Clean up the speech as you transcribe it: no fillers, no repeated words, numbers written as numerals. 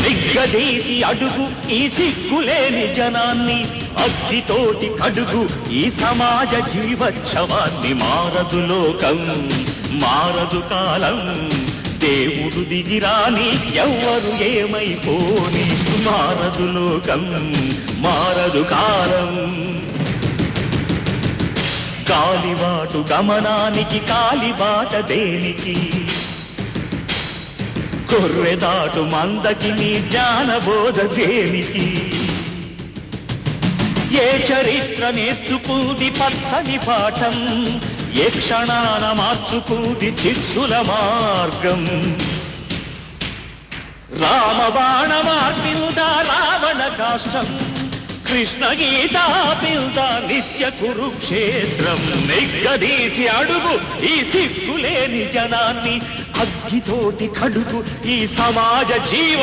నిగ్గదీసి అడుగు ఈ సిగ్గులేని జనాన్ని, అగ్గితోటి కడుగు ఈ సమాజ జీవోత్సవాన్ని. మారదు లోకం, మారదు కాలం, దేవుడు దిగిరాని ఎవ్వరు ఏమైపోని. మారదు లోకం, మారదు కాలం. కాలిబాటు గమనానికి కాలిబాట దేనికి, కొర్రెదాటు మందకి నీ జ్ఞానబోధ దేనికి. ఏ చరిత్ర నేర్చుకుంది పచ్చని పాఠం, ఏ క్షణాన మార్చుకుంది చిత్సుల మార్గం. రామబాణ మార్పిల్దా రావణ కాష్టం, కృష్ణ గీతా పిల్దా నిత్య కురుక్షేత్రం. నిగ్గదీసి అడుగు ఈ సిగ్గులేని జనాన్ని, అగ్గితోటి కడుగు ఈ సమాజ జీవ